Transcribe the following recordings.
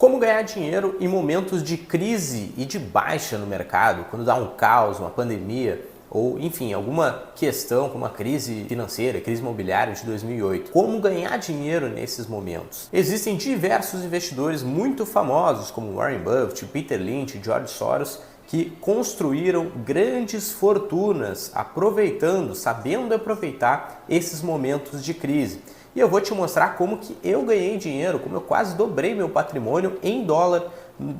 Como ganhar dinheiro em momentos de crise e de baixa no mercado, quando dá um caos, uma pandemia ou, enfim, alguma questão como a crise financeira, crise imobiliária de 2008. Como ganhar dinheiro nesses momentos? Existem diversos investidores muito famosos como Warren Buffett, Peter Lynch, George Soros, que construíram grandes fortunas aproveitando, sabendo aproveitar esses momentos de crise. E eu vou te mostrar como que eu ganhei dinheiro, como eu quase dobrei meu patrimônio em dólar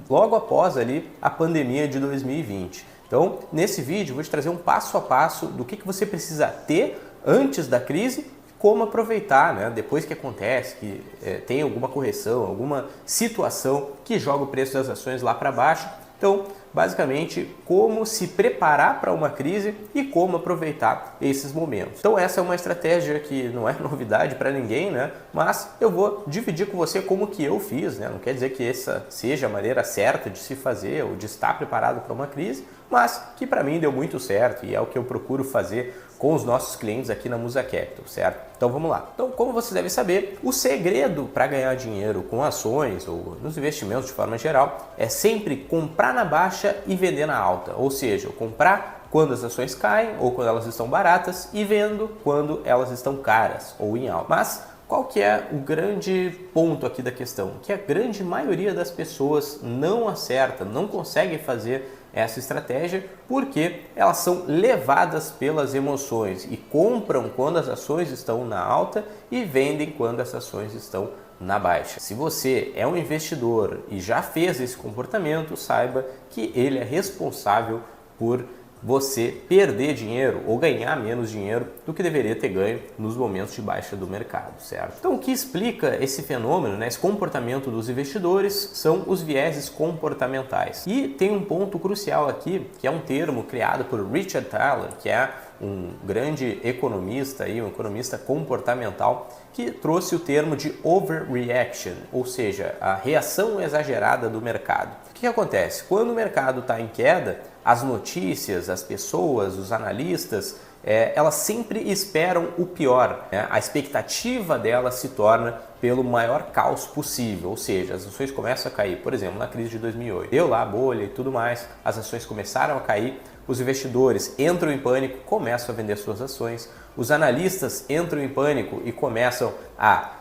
logo após ali a pandemia de 2020. Então, nesse vídeo, eu vou te trazer um passo a passo do que você precisa ter antes da crise, como aproveitar, né? Depois que acontece, que tem alguma correção, alguma situação que joga o preço das ações lá para baixo. Então, basicamente, como se preparar para uma crise e como aproveitar esses momentos. Então, essa é uma estratégia que não é novidade para ninguém, né? Mas eu vou dividir com você como que eu fiz, né? Não quer dizer que essa seja a maneira certa de se fazer ou de estar preparado para uma crise, mas que para mim deu muito certo e é o que eu procuro fazer com os nossos clientes aqui na Musa Capital, certo? Então vamos lá. Então, como você deve saber, o segredo para ganhar dinheiro com ações ou nos investimentos de forma geral é sempre comprar na baixa e vender na alta, ou seja, comprar quando as ações caem ou quando elas estão baratas e vendo quando elas estão caras ou em alta. Mas qual que é o grande ponto aqui da questão? Que a grande maioria das pessoas não acerta, não consegue fazer essa estratégia porque elas são levadas pelas emoções e compram quando as ações estão na alta e vendem quando as ações estão na baixa. Se você é um investidor e já fez esse comportamento, saiba que ele é responsável por você perder dinheiro ou ganhar menos dinheiro do que deveria ter ganho nos momentos de baixa do mercado, certo? Então, o que explica esse fenômeno, né, esse comportamento dos investidores, são os vieses comportamentais. E tem um ponto crucial aqui, que é um termo criado por Richard Thaler, que é um grande economista, um economista comportamental, que trouxe o termo de overreaction, ou seja, a reação exagerada do mercado. O que acontece? Quando o mercado está em queda, as notícias, as pessoas, os analistas, elas sempre esperam o pior, né? A expectativa delas se torna pelo maior caos possível, ou seja, as ações começam a cair. Por exemplo, na crise de 2008, deu lá a bolha e tudo mais, as ações começaram a cair, os investidores entram em pânico, começam a vender suas ações, os analistas entram em pânico e começam a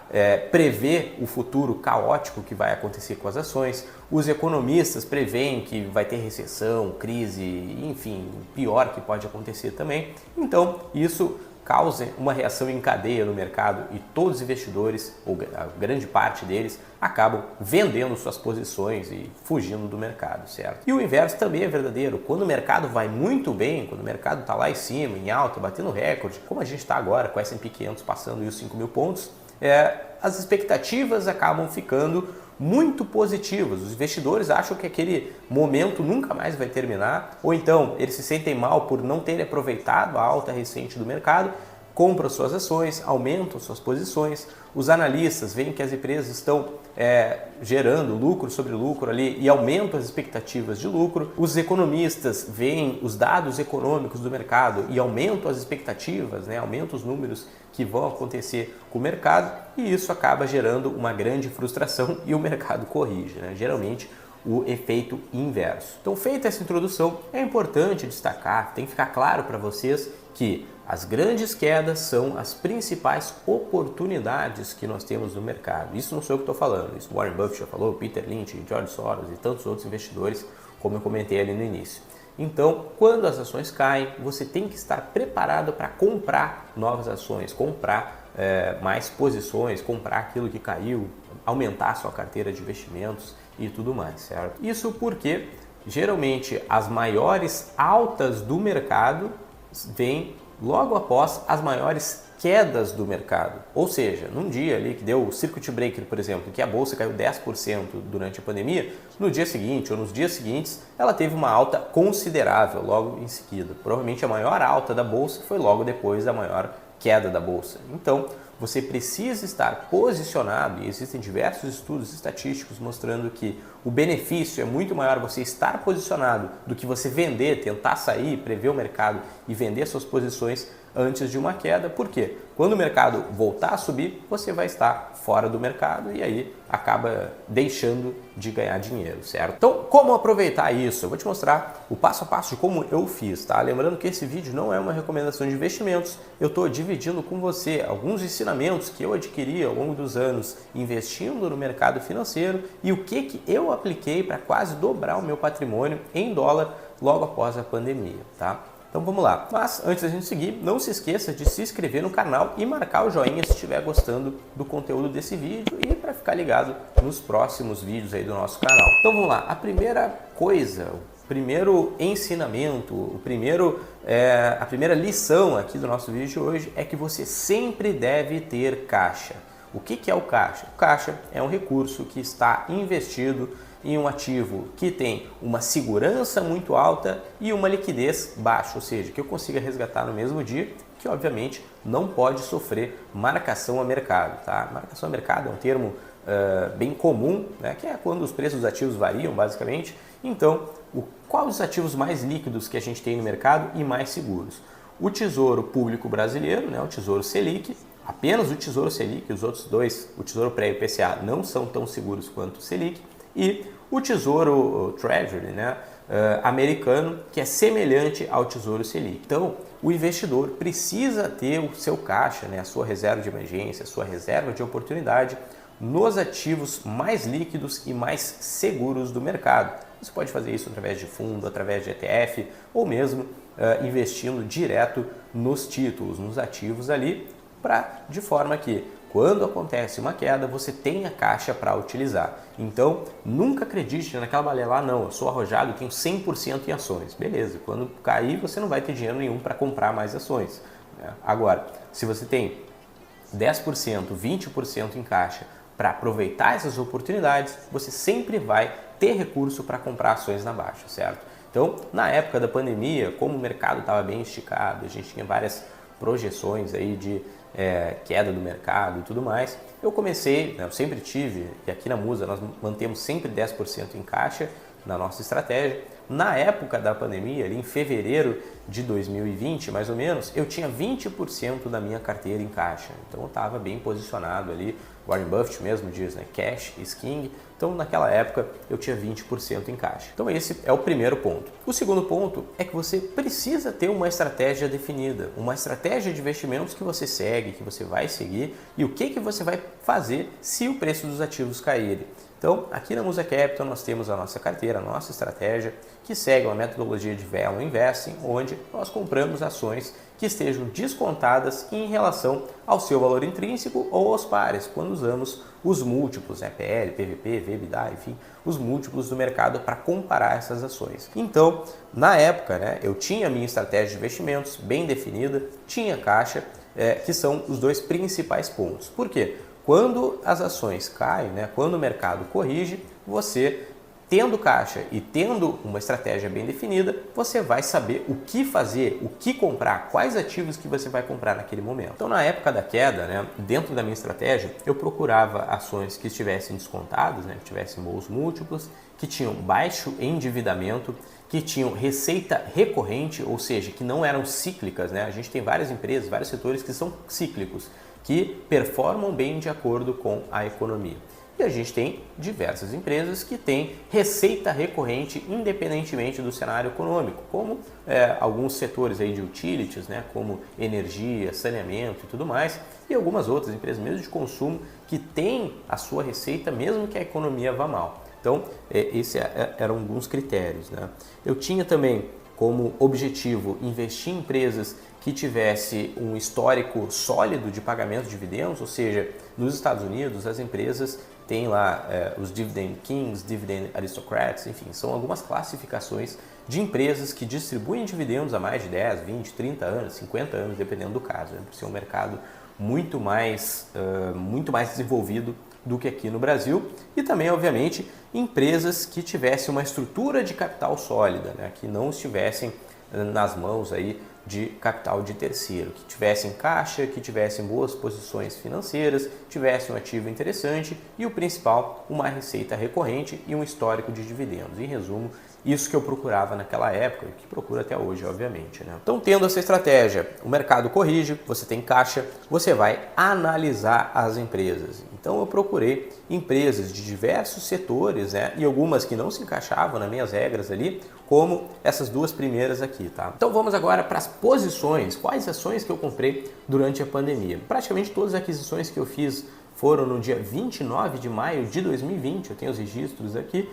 prever o futuro caótico que vai acontecer com as ações, os economistas preveem que vai ter recessão, crise, enfim, o pior que pode acontecer também. Então, isso causa uma reação em cadeia no mercado e todos os investidores, ou a grande parte deles, acabam vendendo suas posições e fugindo do mercado, certo? E o inverso também é verdadeiro. Quando o mercado vai muito bem, quando o mercado está lá em cima, em alta, batendo recorde, como a gente está agora com o S&P 500 passando os 5.000 pontos, as expectativas acabam ficando muito positivas. Os investidores acham que aquele momento nunca mais vai terminar, ou então eles se sentem mal por não terem aproveitado a alta recente do mercado, compram suas ações, aumentam suas posições. Os analistas veem que as empresas estão gerando lucro sobre lucro ali e aumentam as expectativas de lucro. Os economistas veem os dados econômicos do mercado e aumentam as expectativas, né? Aumentam os números que vão acontecer com o mercado e isso acaba gerando uma grande frustração e o mercado corrige, né? Geralmente o efeito inverso. Então, feita essa introdução, é importante destacar, tem que ficar claro para vocês que as grandes quedas são as principais oportunidades que nós temos no mercado. Isso não sou eu que estou falando, isso Warren Buffett já falou, Peter Lynch, George Soros e tantos outros investidores, como eu comentei ali no início. Então, quando as ações caem, você tem que estar preparado para comprar novas ações, comprar mais posições, comprar aquilo que caiu, aumentar a sua carteira de investimentos e tudo mais, certo? Isso porque, geralmente, as maiores altas do mercado vêm logo após as maiores quedas do mercado. Ou seja, num dia ali que deu o circuit breaker, por exemplo, que a bolsa caiu 10% durante a pandemia, no dia seguinte ou nos dias seguintes, ela teve uma alta considerável logo em seguida. Provavelmente a maior alta da bolsa foi logo depois da maior queda da bolsa. Então, você precisa estar posicionado, e existem diversos estudos estatísticos mostrando que o benefício é muito maior você estar posicionado do que você vender, tentar sair, prever o mercado e vender suas posições antes de uma queda. Por quê? Quando o mercado voltar a subir, você vai estar fora do mercado e aí acaba deixando de ganhar dinheiro, certo? Então, como aproveitar isso? Eu vou te mostrar o passo a passo de como eu fiz, tá? Lembrando que esse vídeo não é uma recomendação de investimentos, eu estou dividindo com você alguns ensinamentos que eu adquiri ao longo dos anos investindo no mercado financeiro e o que eu apliquei para quase dobrar o meu patrimônio em dólar logo após a pandemia, tá? Então vamos lá. Mas antes da gente seguir, não se esqueça de se inscrever no canal e marcar o joinha se estiver gostando do conteúdo desse vídeo e para ficar ligado nos próximos vídeos aí do nosso canal. Então vamos lá. A primeira coisa, o primeiro ensinamento, a primeira lição aqui do nosso vídeo de hoje é que você sempre deve ter caixa. O que é o caixa? O caixa é um recurso que está investido em um ativo que tem uma segurança muito alta e uma liquidez baixa, ou seja, que eu consiga resgatar no mesmo dia, que obviamente não pode sofrer marcação a mercado. Tá? Marcação a mercado é um termo bem comum, né? Que é quando os preços dos ativos variam basicamente. Então, quais os ativos mais líquidos que a gente tem no mercado e mais seguros? O Tesouro Público Brasileiro, né? O Tesouro Selic, apenas o Tesouro Selic, os outros dois, o Tesouro Pré e o IPCA, não são tão seguros quanto o Selic, e o Tesouro Treasury, né, americano, que é semelhante ao Tesouro Selic. Então, o investidor precisa ter o seu caixa, né, a sua reserva de emergência, a sua reserva de oportunidade nos ativos mais líquidos e mais seguros do mercado. Você pode fazer isso através de fundo, através de ETF ou mesmo investindo direto nos títulos, nos ativos ali, de forma que quando acontece uma queda, você tem a caixa para utilizar. Então, nunca acredite naquela balela lá, não, eu sou arrojado, tenho 100% em ações. Beleza, quando cair, você não vai ter dinheiro nenhum para comprar mais ações. Né? Agora, se você tem 10%, 20% em caixa para aproveitar essas oportunidades, você sempre vai ter recurso para comprar ações na baixa, certo? Então, na época da pandemia, como o mercado estava bem esticado, a gente tinha várias projeções aí de queda do mercado e tudo mais, eu comecei, eu sempre tive, e aqui na Musa nós mantemos sempre 10% em caixa na nossa estratégia. Na época da pandemia, ali em fevereiro de 2020, mais ou menos, eu tinha 20% da minha carteira em caixa. Então eu estava bem posicionado ali. Warren Buffett mesmo diz, né? Cash is king. Então naquela época eu tinha 20% em caixa. Então esse é o primeiro ponto. O segundo ponto é que você precisa ter uma estratégia definida, uma estratégia de investimentos que você segue, que você vai seguir e o que você vai fazer se o preço dos ativos caírem. Então, aqui na Musa Capital nós temos a nossa carteira, a nossa estratégia, que segue uma metodologia de Value Investing, onde nós compramos ações que estejam descontadas em relação ao seu valor intrínseco ou aos pares, quando usamos os múltiplos, né, PL, PVP, EBITDA, enfim, os múltiplos do mercado para comparar essas ações. Então, na época, né, eu tinha a minha estratégia de investimentos bem definida, tinha caixa, que são os dois principais pontos. Por quê? Quando as ações caem, né, quando o mercado corrige, você tendo caixa e tendo uma estratégia bem definida, você vai saber o que fazer, o que comprar, quais ativos que você vai comprar naquele momento. Então, na época da queda, né, dentro da minha estratégia, eu procurava ações que estivessem descontadas, né, que tivessem bons múltiplos, que tinham baixo endividamento, que tinham receita recorrente, ou seja, que não eram cíclicas, né? A gente tem várias empresas, vários setores que são cíclicos, que performam bem de acordo com a economia. E a gente tem diversas empresas que têm receita recorrente independentemente do cenário econômico, como alguns setores aí de utilities, né, como energia, saneamento e tudo mais, e algumas outras empresas mesmo de consumo que têm a sua receita mesmo que a economia vá mal. Então, esses eram alguns critérios, né? Eu tinha também como objetivo investir em empresas que tivesse um histórico sólido de pagamento de dividendos, ou seja, nos Estados Unidos as empresas têm lá os Dividend Kings, Dividend Aristocrats, enfim, são algumas classificações de empresas que distribuem dividendos há mais de 10, 20, 30 anos, 50 anos, dependendo do caso, né? Por ser um mercado muito mais desenvolvido do que aqui no Brasil, e também, obviamente, empresas que tivessem uma estrutura de capital sólida, né? Que não estivessem nas mãos aí de capital de terceiro, que tivessem caixa, que tivessem boas posições financeiras, tivessem um ativo interessante e o principal, uma receita recorrente e um histórico de dividendos. Em resumo, isso que eu procurava naquela época e que procuro até hoje, obviamente, né? Então, tendo essa estratégia, o mercado corrige, você tem caixa, você vai analisar as empresas. Então, eu procurei empresas de diversos setores, né? E algumas que não se encaixavam nas minhas regras ali, como essas duas primeiras aqui, tá? Então, vamos agora para as posições. Quais ações que eu comprei durante a pandemia? Praticamente todas as aquisições que eu fiz foram no dia 29 de maio de 2020, eu tenho os registros aqui,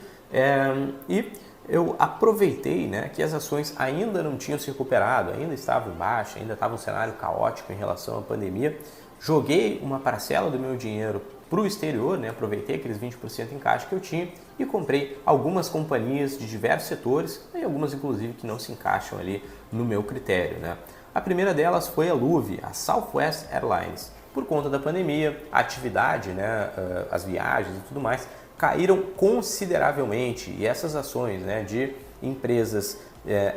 e eu aproveitei, né, que as ações ainda não tinham se recuperado, ainda estavam em baixa, ainda estava um cenário caótico em relação à pandemia, joguei uma parcela do meu dinheiro para o exterior, né, aproveitei aqueles 20% em caixa que eu tinha e comprei algumas companhias de diversos setores, e algumas inclusive que não se encaixam ali no meu critério, né. A primeira delas foi a LUV, a Southwest Airlines. Por conta da pandemia, a atividade, né, as viagens e tudo mais, caíram consideravelmente e essas ações, né, de empresas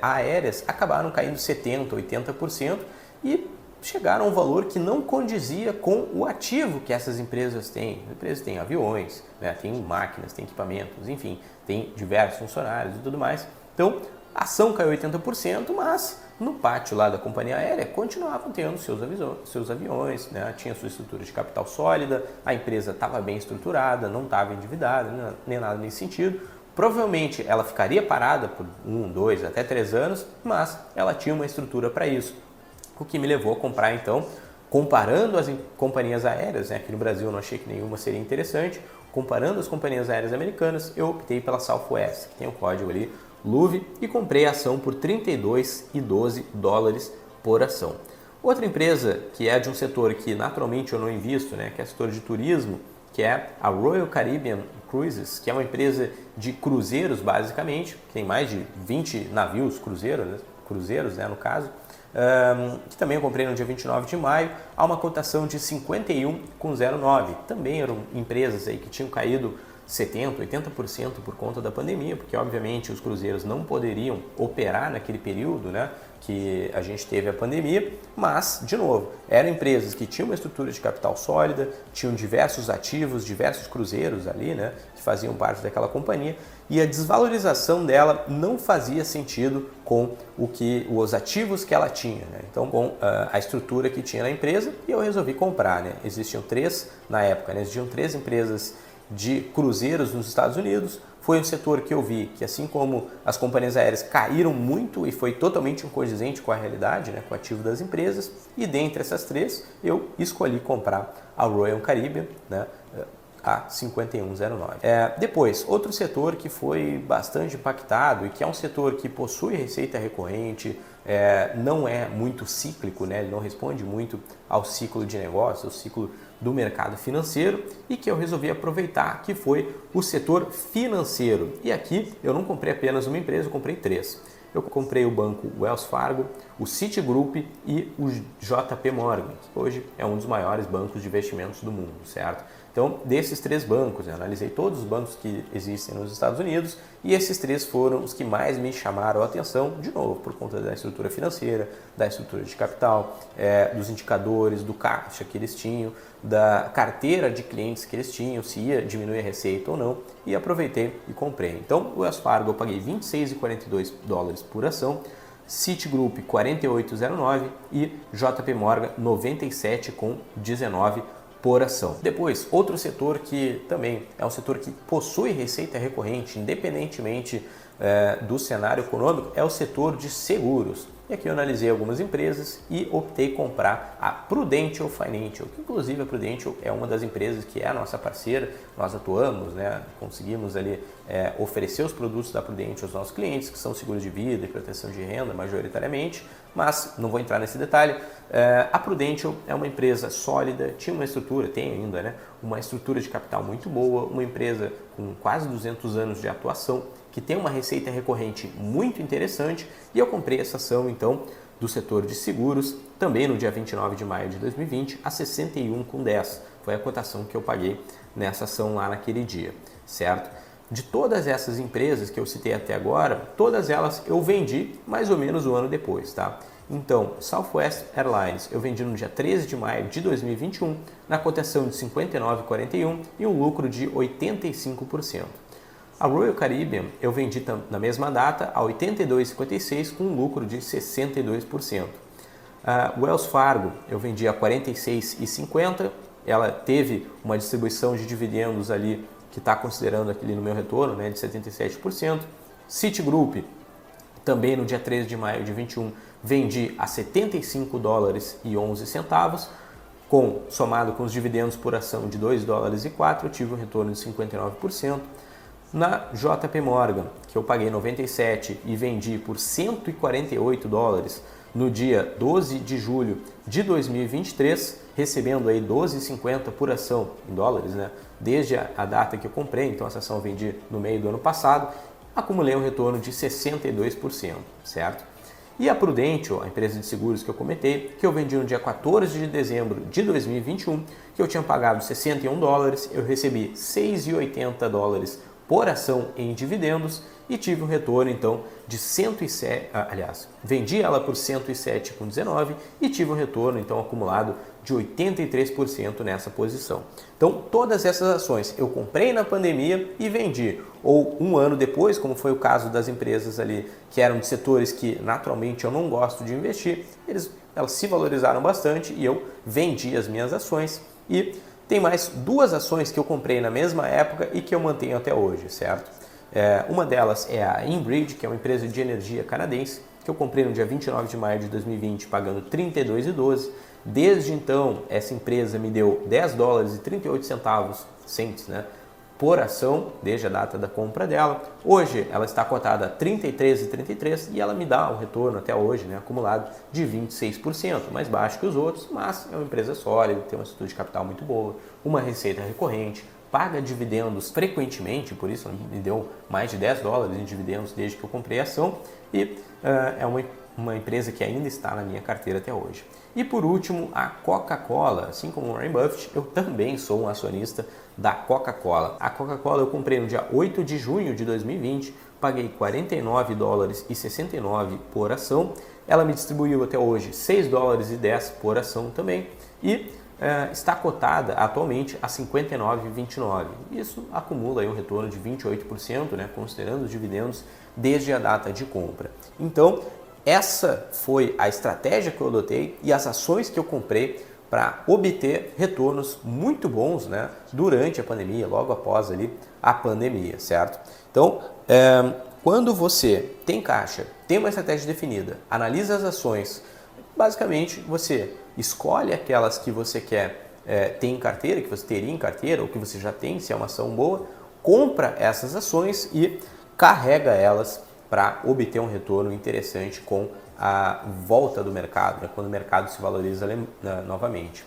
aéreas acabaram caindo 70%, 80% e chegaram a um valor que não condizia com o ativo que essas empresas têm. As empresas têm aviões, né, têm máquinas, têm equipamentos, enfim, têm diversos funcionários e tudo mais. Então, a ação caiu 80%, mas no pátio lá da companhia aérea continuavam tendo seus aviões, né? Tinha sua estrutura de capital sólida, a empresa estava bem estruturada, não estava endividada, nem nada nesse sentido. Provavelmente ela ficaria parada por 1, 2, até 3 anos, mas ela tinha uma estrutura para isso. O que me levou a comprar então, comparando as companhias aéreas, né? Aqui no Brasil eu não achei que nenhuma seria interessante, comparando as companhias aéreas americanas, eu optei pela Southwest, que tem o código ali, LUV, e comprei a ação por $32,12 por ação. Outra empresa que é de um setor que naturalmente eu não invisto, né, que é o setor de turismo, que é a Royal Caribbean Cruises, que é uma empresa de cruzeiros basicamente, que tem mais de 20 navios cruzeiros, né, no caso, que também eu comprei no dia 29 de maio, a uma cotação de 51,09. Também eram empresas aí que tinham caído 70%, 80% por conta da pandemia, porque obviamente os cruzeiros não poderiam operar naquele período, né, que a gente teve a pandemia, mas, de novo, eram empresas que tinham uma estrutura de capital sólida, tinham diversos ativos, diversos cruzeiros ali, né, que faziam parte daquela companhia, e a desvalorização dela não fazia sentido com os ativos que ela tinha, né? Então, com a estrutura que tinha na empresa, e eu resolvi comprar, né? Existiam na época, né, existiam 3 empresas de cruzeiros nos Estados Unidos. Foi um setor que eu vi que, assim como as companhias aéreas caíram muito e foi totalmente incondizente com a realidade, né, com o ativo das empresas, e dentre essas 3 eu escolhi comprar a Royal Caribbean, né, a 51,09. Depois, outro setor que foi bastante impactado e que é um setor que possui receita recorrente, não é muito cíclico, né, ele não responde muito ao ciclo de negócio, ao ciclo do mercado financeiro, e que eu resolvi aproveitar, que foi o setor financeiro. E aqui eu não comprei apenas uma empresa, eu comprei 3. Eu comprei o banco Wells Fargo, o Citigroup e o JP Morgan, que hoje é um dos maiores bancos de investimentos do mundo, certo? Então, desses 3 bancos, eu analisei todos os bancos que existem nos Estados Unidos e esses 3 foram os que mais me chamaram a atenção, de novo, por conta da estrutura financeira, da estrutura de capital, dos indicadores, do caixa que eles tinham, da carteira de clientes que eles tinham, se ia diminuir a receita ou não, e aproveitei e comprei. Então, o Wells Fargo eu paguei $26,42 por ação, Citigroup 48,09 e JP Morgan 97,19 por ação. Depois, outro setor que também é um setor que possui receita recorrente, independentemente do cenário econômico, é o setor de seguros. E aqui eu analisei algumas empresas e optei comprar a Prudential Financial, que inclusive a Prudential é uma das empresas que é a nossa parceira, nós atuamos, né, conseguimos ali oferecer os produtos da Prudential aos nossos clientes, que são seguros de vida e proteção de renda majoritariamente, mas não vou entrar nesse detalhe. A Prudential é uma empresa sólida, tinha uma estrutura, tem ainda, né, uma estrutura de capital muito boa, uma empresa com quase 200 anos de atuação, que tem uma receita recorrente muito interessante, e eu comprei essa ação então do setor de seguros também no dia 29 de maio de 2020 a 61,10. Foi a cotação que eu paguei nessa ação lá naquele dia, certo? De todas essas empresas que eu citei até agora, todas elas eu vendi mais ou menos um ano depois, tá? Então, Southwest Airlines eu vendi no dia 13 de maio de 2021 na cotação de 59,41 e um lucro de 85%. A Royal Caribbean eu vendi na mesma data a 82,56 com um lucro de 62%. A Wells Fargo eu vendi a 46,50, ela teve uma distribuição de dividendos ali que está considerando aqui no meu retorno, né, de 77%. Citigroup, também no dia 13 de maio de 21, vendi a 75 dólares e 11 centavos, somado com os dividendos por ação de 2 dólares e 4, eu tive um retorno de 59%. Na JP Morgan, que eu paguei 97 e vendi por 148 dólares no dia 12 de julho de 2023, recebendo aí 12,50 por ação em dólares, né? Desde a data que eu comprei, então essa ação eu vendi no meio do ano passado, acumulei um retorno de 62%, certo? E a Prudential, a empresa de seguros que eu comentei, que eu vendi no dia 14 de dezembro de 2021, que eu tinha pagado 61 dólares, eu recebi 6,80 dólares por ação em dividendos e tive um retorno então de 107, vendi ela por 107,19 e tive um retorno então acumulado de 83% nessa posição. Então todas essas ações eu comprei na pandemia e vendi, ou um ano depois, como foi o caso das empresas ali que eram de setores que naturalmente eu não gosto de investir, elas se valorizaram bastante e eu vendi as minhas ações. E tem mais duas ações que eu comprei na mesma época e que eu mantenho até hoje, certo? Uma delas é a Enbridge, que é uma empresa de energia canadense, que eu comprei no dia 29 de maio de 2020, pagando R$ 32,12. Desde então, essa empresa me deu 10 dólares e 38 centavos, né, por ação, desde a data da compra dela. Hoje, ela está cotada a R$ 33,33 e ela me dá um retorno até hoje, né, acumulado de 26%, mais baixo que os outros, mas é uma empresa sólida, tem uma estrutura de capital muito boa, uma receita recorrente, paga dividendos frequentemente, por isso me deu mais de 10 dólares em dividendos desde que eu comprei a ação e é uma empresa que ainda está na minha carteira até hoje. E por último, a Coca-Cola. Assim como o Warren Buffett, eu também sou um acionista da Coca-Cola. A Coca-Cola eu comprei no dia 8 de junho de 2020, paguei 49 dólares e 69 por ação. Ela me distribuiu até hoje 6 dólares e 10 por ação também e está cotada atualmente a 59,29. Isso acumula aí um retorno de 28%, né, considerando os dividendos desde a data de compra. Então, essa foi a estratégia que eu adotei e as ações que eu comprei para obter retornos muito bons, né, durante a pandemia, logo após ali a pandemia, certo? Então, quando você tem caixa, tem uma estratégia definida, analisa as ações, basicamente você escolhe aquelas que você quer ter em carteira, que você teria em carteira ou que você já tem, se é uma ação boa, compra essas ações e carrega elas para obter um retorno interessante com a volta do mercado, né, quando o mercado se valoriza novamente.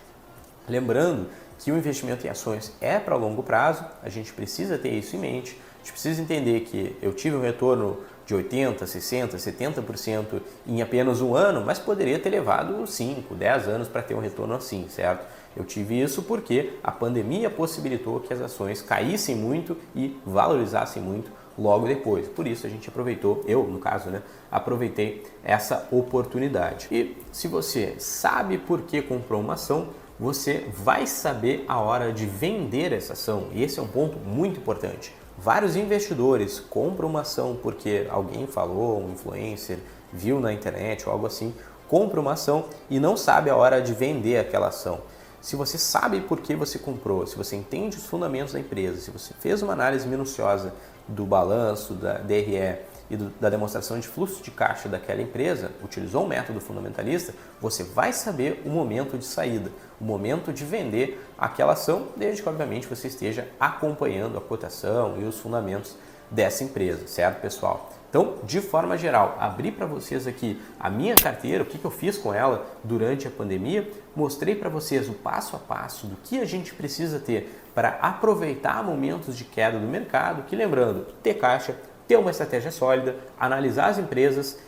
Lembrando que o investimento em ações é para longo prazo, a gente precisa ter isso em mente, a gente precisa entender que eu tive um retorno de 80%, 60%, 70% em apenas um ano, mas poderia ter levado 5, 10 anos para ter um retorno assim, certo? Eu tive isso porque a pandemia possibilitou que as ações caíssem muito e valorizassem muito logo depois. Por isso a gente aproveitou, eu no caso, né, aproveitei essa oportunidade. E se você sabe por que comprou uma ação, você vai saber a hora de vender essa ação. E esse é um ponto muito importante. Vários investidores compram uma ação porque alguém falou, um influencer, viu na internet ou algo assim, compra uma ação e não sabe a hora de vender aquela ação. Se você sabe por que você comprou, se você entende os fundamentos da empresa, se você fez uma análise minuciosa do balanço, da DRE e da demonstração de fluxo de caixa daquela empresa, utilizou um método fundamentalista, você vai saber o momento de saída, o momento de vender aquela ação, desde que obviamente você esteja acompanhando a cotação e os fundamentos dessa empresa, certo, pessoal? Então, de forma geral, abri para vocês aqui a minha carteira, o que eu fiz com ela durante a pandemia, mostrei para vocês o passo a passo do que a gente precisa ter para aproveitar momentos de queda do mercado, que lembrando, ter caixa, ter uma estratégia sólida, analisar as empresas,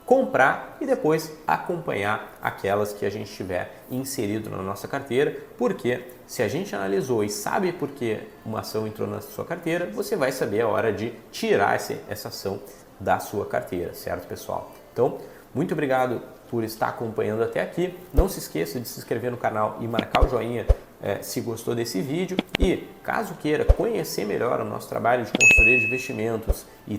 comprar e depois acompanhar aquelas que a gente tiver inserido na nossa carteira, porque se a gente analisou e sabe por que uma ação entrou na sua carteira, você vai saber a hora de tirar essa ação da sua carteira, certo, pessoal? Então, muito obrigado por estar acompanhando até aqui. Não se esqueça de se inscrever no canal e marcar o joinha se gostou desse vídeo e caso queira conhecer melhor o nosso trabalho de consultoria de investimentos e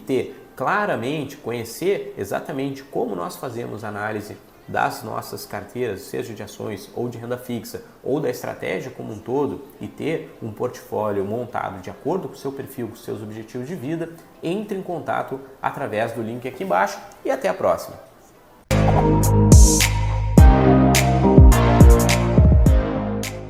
conhecer exatamente como nós fazemos análise das nossas carteiras, seja de ações ou de renda fixa, ou da estratégia como um todo, e ter um portfólio montado de acordo com o seu perfil, com os seus objetivos de vida, entre em contato através do link aqui embaixo e até a próxima!